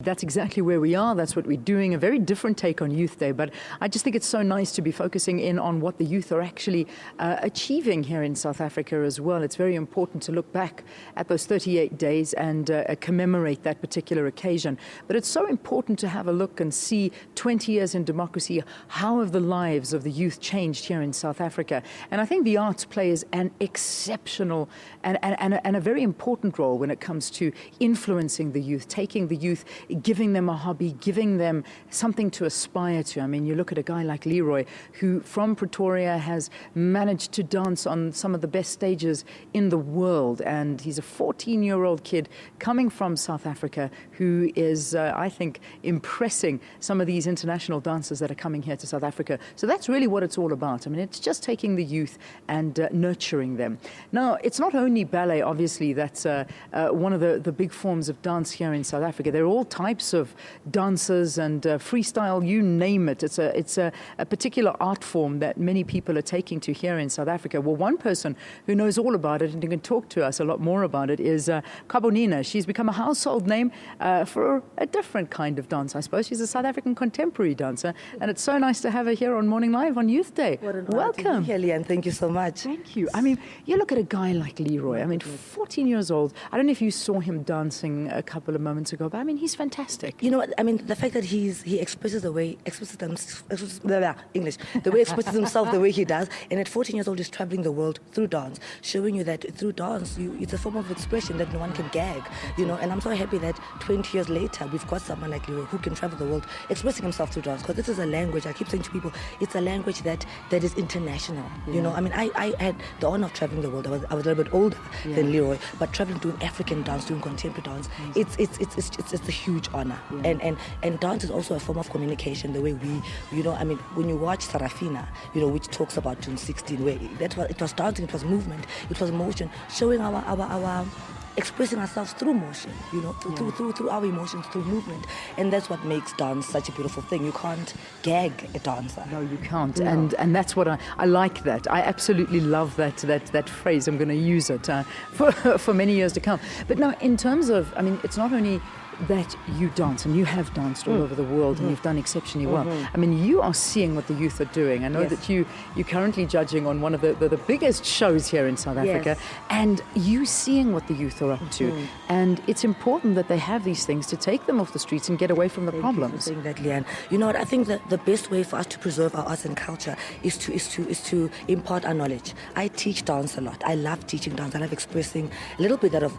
That's exactly where we are. That's what we're doing. A very different take on Youth Day. But I just think it's so nice to be focusing in on what the youth are actually achieving here in South Africa as well. It's very important to look back at those 38 days and commemorate that particular occasion. But it's so important to have a look and see 20 years in democracy, how have the lives of the youth changed here in South Africa? And I think the arts plays an exceptional and a very important role when it comes to influencing the youth, taking the youth, giving them a hobby, giving them something to aspire to. I mean, you look at a guy like Leroy, who from Pretoria has managed to dance on some of the best stages in the world. And he's a 14-year-old kid coming from South Africa who is, I think, impressing some of these international dancers that are coming here to South Africa. So that's really what it's all about. I mean, it's just taking the youth and nurturing them. Now, it's not only ballet, obviously, that's one of the big forms of dance here in South Africa. There are all types of dancers and freestyle, you name it. It's a particular art form that many people are taking to here in South Africa. Well, one person who knows all about it and who can talk to us a lot more about it is Khabonina. She's become a household name for a different kind of dance, I suppose. She's a South African contemporary dancer, and it's so nice to have her here on Morning Live on Youth Day. Welcome. Leanne, thank you so much. Thank you. I mean, you look at a guy like Leroy. I mean, 14 years old. I don't know if you saw him dancing a couple of moments ago, but I mean, he's fantastic. You know what? I mean, the fact that he expresses the way, English, the way he expresses himself the way he does, and at 14 years old he's traveling the world through dance, showing you that through dance, it's a form of expression that no one can gag, you know, and I'm so happy that 20 years later we've got someone like Leroy who can travel the world expressing himself through dance, because this is a language, I keep saying to people, it's a language that is international, you know. I mean, I had the honor of traveling the world. I was a little bit older than Leroy, but traveling, doing African dance, doing contemporary dance, it's a huge honor. And dance is also a form of communication, the way we, you know, I mean, when you watch Sarafina, you know, which talks about June 16, where it was dancing, it was movement, it was motion, showing our expressing ourselves through motion, you know, through our emotions, through movement. And that's what makes dance such a beautiful thing. You can't gag a dancer. No, you can't. No. And that's what I like that. I absolutely love that phrase. I'm going to use it for many years to come. But now, in terms of, I mean, it's not only that you dance, and you have danced all over the world, and you've done exceptionally well. I mean, you are seeing what the youth are doing. I know that you're currently judging on one of the biggest shows here in South Africa, and you seeing what the youth are up to. And it's important that they have these things to take them off the streets and get away from the problems. Thank you for saying that, Leanne. You know what? I think that the best way for us to preserve our arts and culture is to impart our knowledge. I teach dance a lot. I love teaching dance. I love expressing a little bit of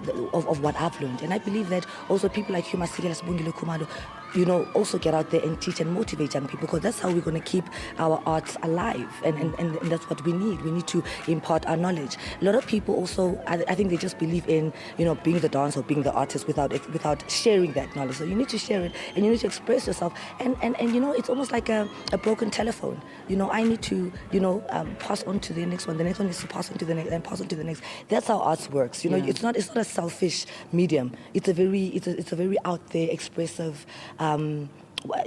what I've learned. And I believe that also people like you, you know, also get out there and teach and motivate young people, because that's how we're going to keep our arts alive, and that's what we need. We need to impart our knowledge. A lot of people also, I think they just believe in, you know, being the dancer or being the artist without sharing that knowledge. So you need to share it, and you need to express yourself, and you know, it's almost like a broken telephone. You know, I need to, you know, pass on to the next one needs to pass on to the next, and pass on to the next. That's how arts works. You know, it's not a selfish medium. It's a very out there, expressive,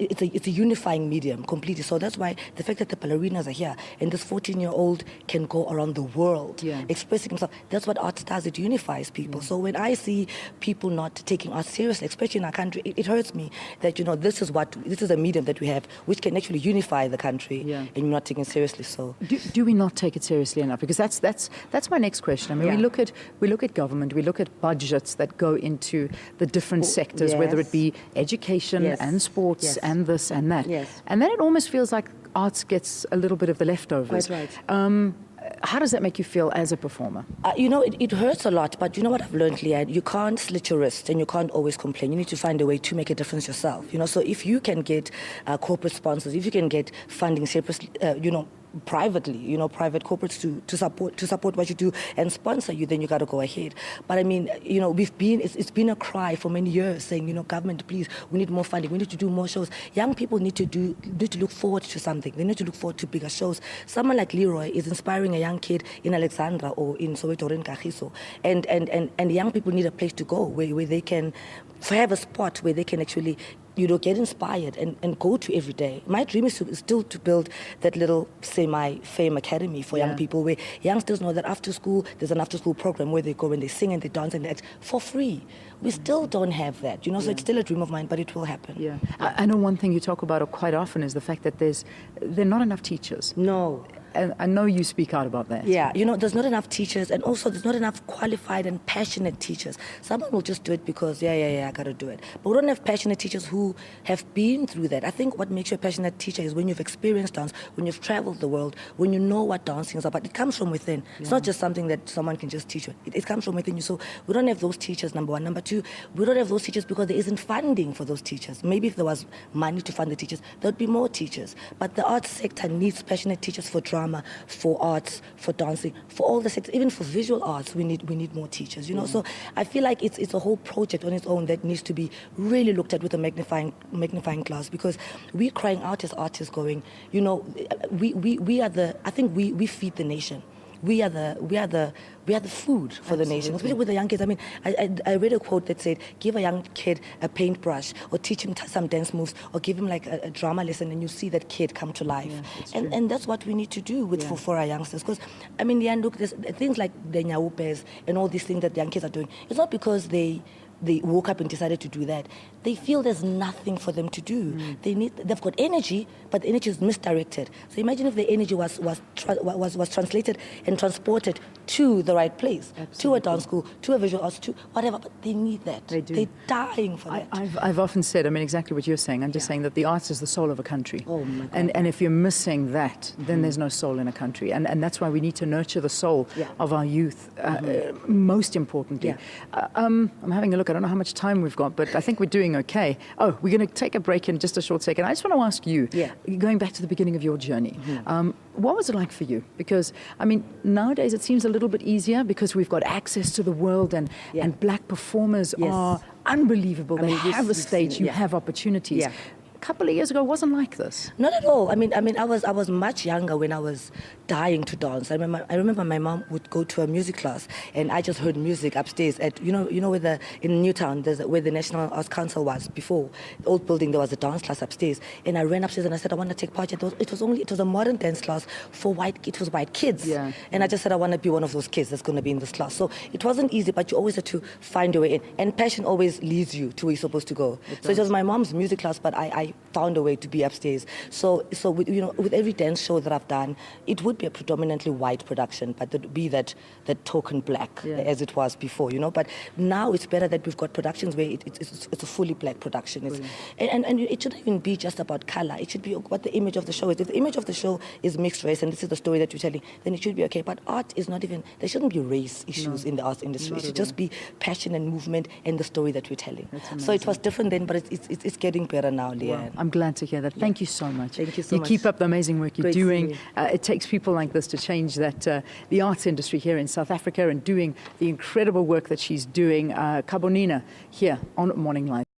it's a unifying medium completely. So that's why the fact that the ballerinas are here and this 14-year-old can go around the world expressing himself, that's what art does. It unifies people. So when I see people not taking art seriously, especially in our country, it hurts me that, you know, this is a medium that we have which can actually unify the country, and you're not taking it seriously. So do we not take it seriously enough? Because that's my next question. I mean, we look at government, we look at budgets that go into the different sectors, whether it be education and sports and this and that. And then it almost feels like arts gets a little bit of the leftovers. Quite right. How does that make you feel as a performer? You know, it hurts a lot, but you know what I've learned, Leanne? You can't slit your wrist and you can't always complain. You need to find a way to make a difference yourself. You know, so if you can get corporate sponsors, if you can get funding separately, you know, privately, you know, private corporates to support what you do and sponsor you, then you got to go ahead. But I mean, you know, it's been a cry for many years saying, you know, government, please, we need more funding, we need to do more shows. Young people need to look forward to something. They need to look forward to bigger shows. Someone like Leroy is inspiring a young kid in Alexandra or in Soweto or in Kagiso, and young people need a place to go where they can have a spot where they can actually get inspired and go to every day. My dream is still to build that little semi-fame academy for young people where youngsters know that after school, there's an after-school program where they go and they sing and they dance and they act for free. We still don't have that, so it's still a dream of mine, but it will happen. Yeah, I know one thing you talk about quite often is the fact that there are not enough teachers. No. And I know you speak out about that. Yeah, there's not enough teachers, and also there's not enough qualified and passionate teachers. Someone will just do it because, I got to do it. But we don't have passionate teachers who have been through that. I think what makes you a passionate teacher is when you've experienced dance, when you've traveled the world, when you know what dancing is about. It comes from within. Yeah. It's not just something that someone can just teach you. It comes from within you. So we don't have those teachers, number one. Number two, we don't have those teachers because there isn't funding for those teachers. Maybe if there was money to fund the teachers, there would be more teachers. But the arts sector needs passionate teachers for drama, for arts, for dancing, for all the sectors, even for visual arts, we need more teachers, So I feel like it's a whole project on its own that needs to be really looked at with a magnifying glass, because we're crying out as artists going, we are we feed the nation. We are the food for the nation, especially with the young kids. I mean, I read a quote that said, give a young kid a paintbrush or teach him some dance moves or give him like a drama lesson and you see that kid come to life. Yeah, and that's what we need to do for our youngsters. Because, I mean, Leanne, look, there's things like the Nyaupes and all these things that the young kids are doing. It's not because they woke up and decided to do that. They feel there's nothing for them to do. They've got energy, but the energy is misdirected. So imagine if the energy was translated and transported to the right place, to a dance school, to a visual arts, to whatever. But they need that. They do. They're dying for that. I've often said, I mean, exactly what you're saying. I'm just saying that the arts is the soul of a country. Oh my God. And if you're missing that, then there's no soul in a country. And that's why we need to nurture the soul of our youth, most importantly. I'm having a look. I don't know how much time we've got, but I think we're doing okay. Oh, we're going to take a break in just a short second. I just want to ask you, going back to the beginning of your journey, what was it like for you? Because, I mean, nowadays it seems a little bit easier because we've got access to the world and black performers are unbelievable. They have a stage, you have opportunities. A couple of years ago, it wasn't like this. Not at all. I mean, I was much younger when I was dying to dance. I remember my mom would go to a music class, and I just heard music upstairs at where in Newtown, where the National Arts Council was before, the old building. There was a dance class upstairs, and I ran upstairs and I said I want to take part. It was a modern dance class for white kids, and I just said I want to be one of those kids that's going to be in this class. So it wasn't easy, but you always had to find your way in, and passion always leads you to where you're supposed to go. So it was my mom's music class, but I found a way to be upstairs. So with every dance show that I've done, it would be a predominantly white production, but there'd be that token black as it was before, But now it's better that we've got productions where it's a fully black production. And it shouldn't even be just about color. It should be what the image of the show is. If the image of the show is mixed race and this is the story that you're telling, then it should be okay. But art is not even, there shouldn't be race issues in the arts industry. It should just be passion and movement and the story that we're telling. So it was different then, but it's getting better now, Leanne. Well, I'm glad to hear that. Thank you so much. Thank you so much. You keep up the amazing work you're Great doing. It takes people like this to change that the arts industry here in South Africa, and doing the incredible work that she's doing. Khabonina here on Morning Live.